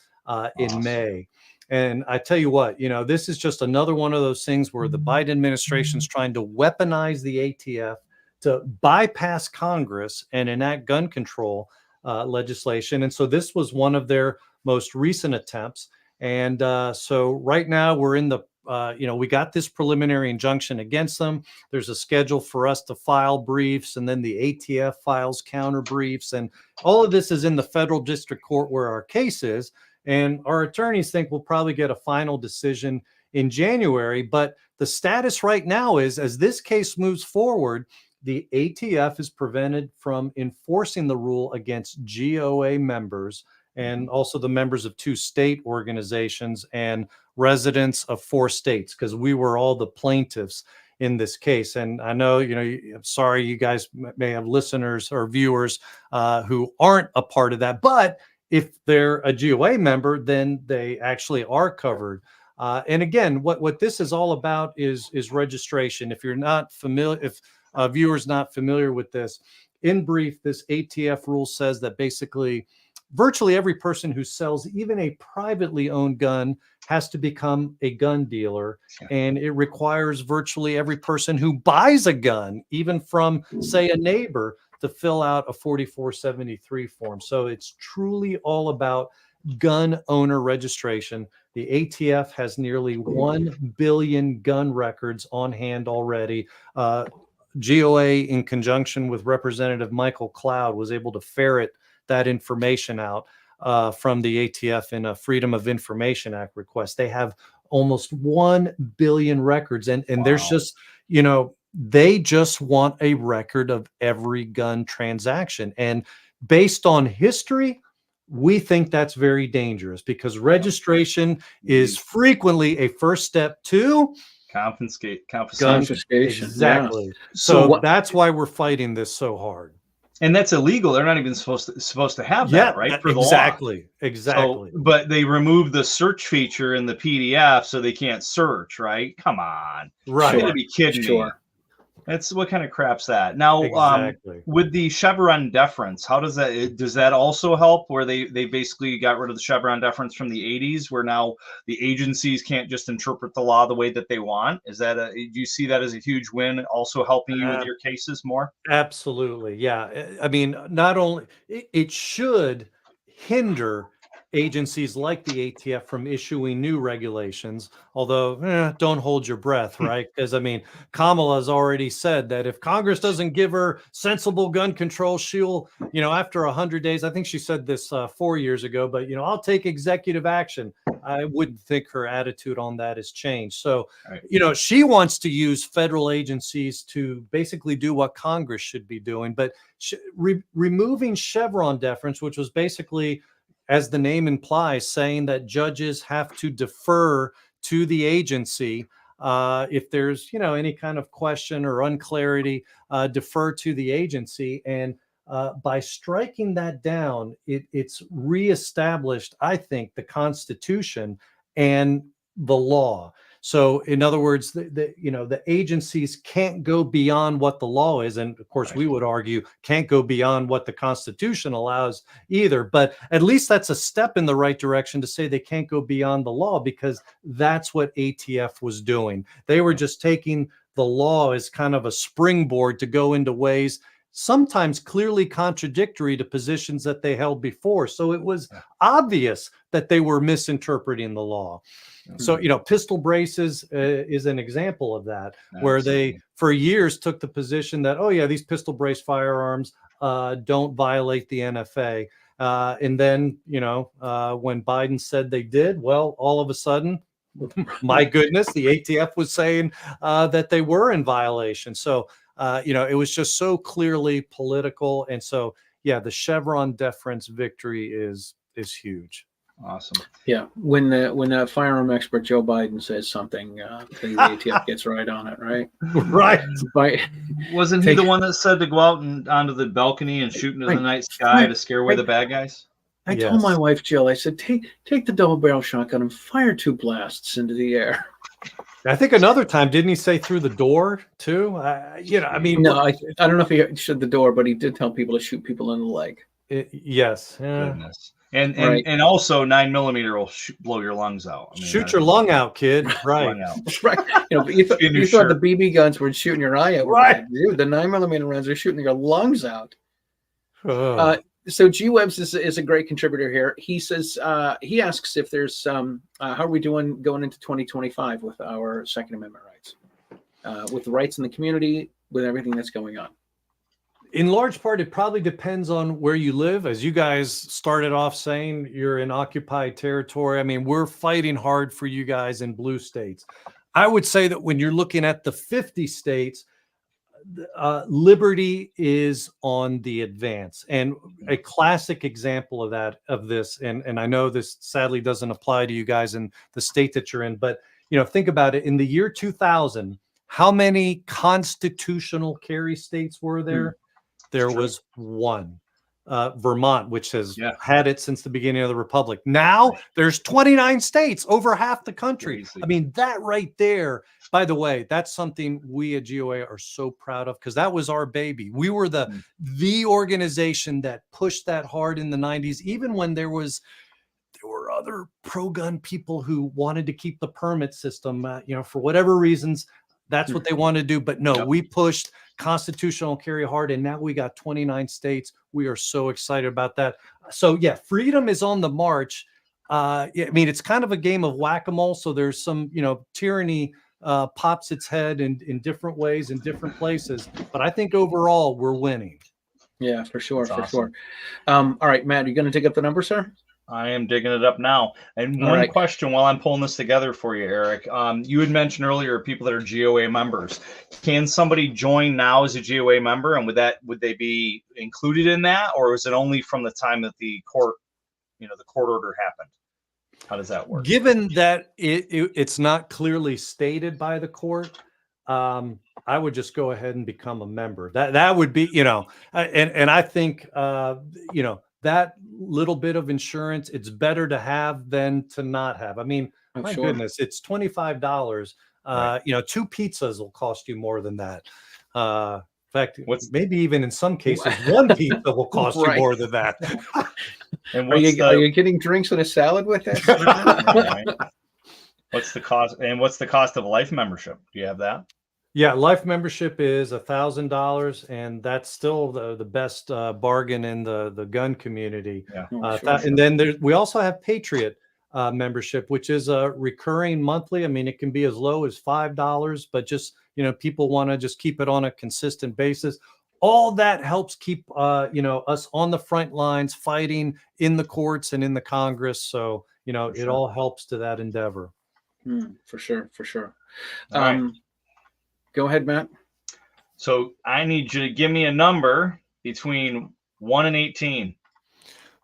in May. And I tell you what, this is just another one of those things where the Biden administration is trying to weaponize the ATF to bypass Congress and enact gun control legislation. And so this was one of their most recent attempts. And so right now we're in the, we got this preliminary injunction against them. There's a schedule for us to file briefs, and then the ATF files counter briefs. And all of this is in the federal district court where our case is. And our attorneys think we'll probably get a final decision in January. But the status right now is, as this case moves forward, the ATF is prevented from enforcing the rule against GOA members and also the members of 2 state organizations and residents of 4 states, because we were all the plaintiffs in this case. And I know, I'm sorry, you guys may have listeners or viewers who aren't a part of that, but if they're a GOA member, then they actually are covered. And again, what this is all about is registration. If you're not familiar, if a viewer's not familiar with this, in brief, this ATF rule says that basically virtually every person who sells even a privately owned gun has to become a gun dealer. And it requires virtually every person who buys a gun, even from, say, a neighbor, to fill out a 4473 form. So it's truly all about gun owner registration. The ATF has nearly 1 billion gun records on hand already. GOA, in conjunction with Representative Michael Cloud, was able to ferret that information out from the ATF in a Freedom of Information Act request. They have almost 1 billion records. And there's just, they just want a record of every gun transaction. And based on history, we think that's very dangerous, because registration is frequently a first step to confiscation. Exactly. Yeah. So that's why we're fighting this so hard. And that's illegal. They're not even supposed to have that, right? For the exactly. law. Exactly. So, but they removed the search feature in the PDF, so they can't search, right? Come on. Right. You gotta be kidding me. That's what kind of crap's that? Now, with the Chevron deference, how does that also help? Where they basically got rid of the Chevron deference from the 80s, where now the agencies can't just interpret the law the way that they want? Do you see that as a huge win, also helping you with your cases more? Absolutely, yeah. I mean, not only it should hinder agencies like the ATF from issuing new regulations, although don't hold your breath, right? Because I mean, Kamala's already said that if Congress doesn't give her sensible gun control, she'll, after 100 days, I think she said this 4 years ago, but I'll take executive action. I wouldn't think her attitude on that has changed. So, she wants to use federal agencies to basically do what Congress should be doing, but removing Chevron deference, which was basically, as the name implies, saying that judges have to defer to the agency if there's, any kind of question or unclarity, defer to the agency. And by striking that down, it's reestablished, I think, the Constitution and the law. So in other words, the agencies can't go beyond what the law is. And of course, we would argue can't go beyond what the Constitution allows either. But at least that's a step in the right direction to say they can't go beyond the law, because that's what ATF was doing. They were just taking the law as kind of a springboard to go into ways sometimes clearly contradictory to positions that they held before. So it was obvious that they were misinterpreting the law. So, pistol braces is an example of that, where they, for years, took the position that, oh, yeah, these pistol brace firearms don't violate the NFA. And then, when Biden said they did, well, all of a sudden, my goodness, the ATF was saying that they were in violation. So, it was just so clearly political. And so, yeah, the Chevron deference victory is huge. Awesome. Yeah, when the firearm expert Joe Biden says something, the ATF gets right on it, right? Right. Wasn't he the one that said to go out and onto the balcony and shoot into the night sky to scare away the bad guys? I told my wife Jill, I said, take the double barrel shotgun and fire 2 blasts into the air. I think another time, didn't he say through the door too? No, I don't know if he shut the door, but he did tell people to shoot people in the leg. Yes. Goodness. And also 9mm will blow your lungs out. Shoot your lung out, kid. Right. Lung out. Right. But you thought the BB guns were shooting your eye out. Right. Dude, the 9mm rounds are shooting your lungs out. So G Webs is a great contributor here. He says he asks if there's how are we doing going into 2025 with our Second Amendment rights, with the rights in the community, with everything that's going on. In large part, it probably depends on where you live. As you guys started off saying, you're in occupied territory. I mean, we're fighting hard for you guys in blue states. I would say that when you're looking at the 50 states, liberty is on the advance. And a classic example of this, and I know this sadly doesn't apply to you guys in the state that you're in, but think about it. In the year 2000, how many constitutional carry states were there? There was one, Vermont, which has had it since the beginning of the Republic. Now there's 29 states, over half the country. Crazy. I mean, that right there, by the way, that's something we at GOA are so proud of, because that was our baby. We were the organization that pushed that hard in the 90s, even when there were other pro-gun people who wanted to keep the permit system, for whatever reasons. That's what they want to do. But no, we pushed constitutional carry hard, and now we got 29 states. We are so excited about that. So yeah, freedom is on the march. I mean, it's kind of a game of whack-a-mole. So there's some, tyranny pops its head in different ways in different places. But I think overall we're winning. Yeah, for sure. That's awesome. All right, Matt, are you going to take up the number, sir? I am digging it up now. And one question while I'm pulling this together for you, Eric. You had mentioned earlier people that are GOA members. Can somebody join now as a GOA member, and would they be included in that, or is it only from the time that the court order happened? How does that work? Given that it's not clearly stated by the court, I would just go ahead and become a member. That would be, and I think that little bit of insurance, it's better to have than to not have. I mean, my goodness, it's $25. 2 pizzas will cost you more than that. In fact, maybe even in some cases, 1 pizza will cost you more than that. And are you getting drinks and a salad with it? What's the cost? And what's the cost of a life membership? Do you have that? Yeah, life membership is $1,000, and that's still the best bargain in the gun community. Yeah. And then we also have Patriot membership, which is a recurring monthly. I mean, it can be as low as $5, but just people want to just keep it on a consistent basis. All that helps keep us on the front lines, fighting in the courts and in the Congress. So it all helps to that endeavor. For sure. All right. Go ahead, Matt. So I need you to give me a number between 1 and 18.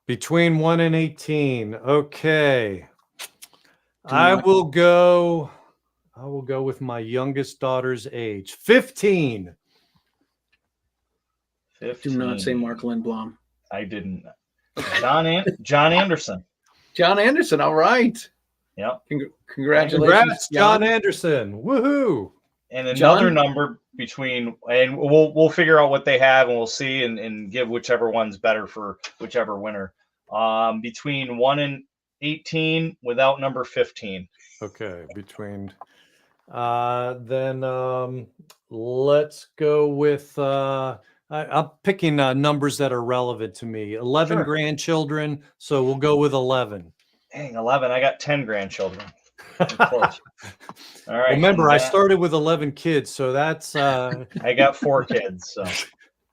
Between 1 and 18. Okay. I will go with my youngest daughter's age. 15. 15. Do not say Mark Lindblom. I didn't. John Anderson. John Anderson. All right. Yep. Congratulations, Congrats, John Anderson. Woohoo. And another John? number between, and we'll figure out what they have, and we'll see and give whichever one's better for whichever winner. Between 1 and 18 without number 15. Okay, between then let's go with I'm picking numbers that are relevant to me. 11 Sure. grandchildren, so we'll go with 11. Dang, 11. I got 10 grandchildren. Of course. All right. Remember, I started with 11 kids, so that's I got 4 kids, so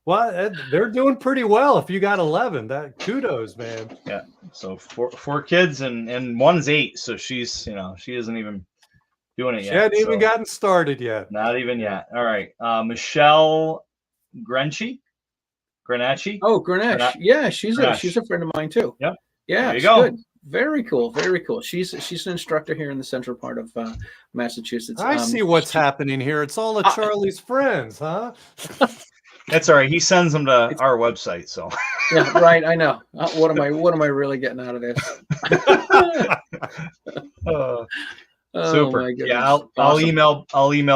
well, they're doing pretty well. If you got 11, that kudos, man. yeah. So four kids and one's 8, so she's she isn't even doing it yet. She hadn't even gotten started yet. Not even yet. All right. Michelle Grenacci. Oh, Grenache. Yeah, she's a friend of mine too. Yep. Yeah, there you go. Good. Very cool. Very cool. She's an instructor here in the central part of Massachusetts. I see what's happening here. It's all of Charlie's friends, huh? That's all right. He sends them to our website. So yeah, right. I know. What am I really getting out of this? Super. Yeah, I'll email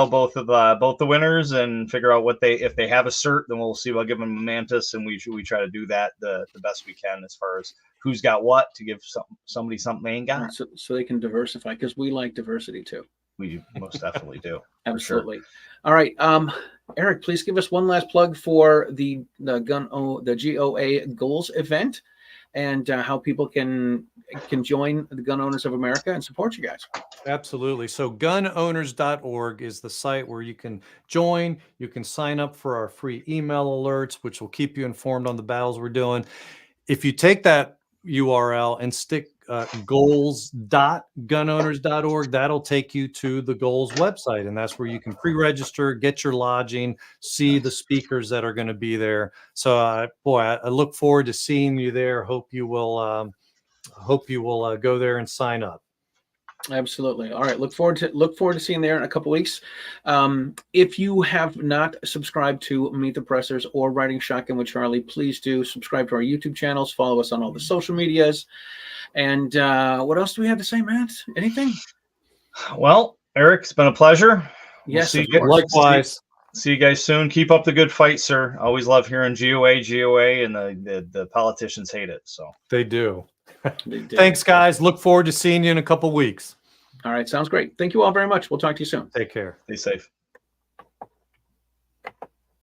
both the winners and figure out what if they have a cert, then we'll see. I'll give them a mantis, and we try to do that the best we can as far as who's got what to give somebody something they ain't got. So they can diversify, because we like diversity too. We most definitely do. Absolutely. Sure. All right. Eric, please give us one last plug for the GOA Goals event, and how people can join the Gun Owners of America and support you guys. Absolutely. So gunowners.org is the site where you can join. You can sign up for our free email alerts, which will keep you informed on the battles we're doing. If you take that URL and stick goals.gunowners.org, that'll take you to the Goals website, and that's where you can pre-register, get your lodging, see the speakers that are going to be there. So I look forward to seeing you there. Hope you will go there and sign up. Absolutely. All right. Look forward to seeing you there in a couple weeks. If you have not subscribed to Meet the Pressers or Riding Shotgun with Charlie, please do subscribe to our YouTube channels. Follow us on all the social medias. And what else do we have to say, Matt? Anything? Well, Eric, it's been a pleasure. Yes, likewise. See you guys soon. Keep up the good fight, sir. Always love hearing GOA, and the politicians hate it. So they do. Thanks, guys. Look forward to seeing you in a couple weeks. All right. Sounds great. Thank you all very much. We'll talk to you soon. Take care. Stay safe.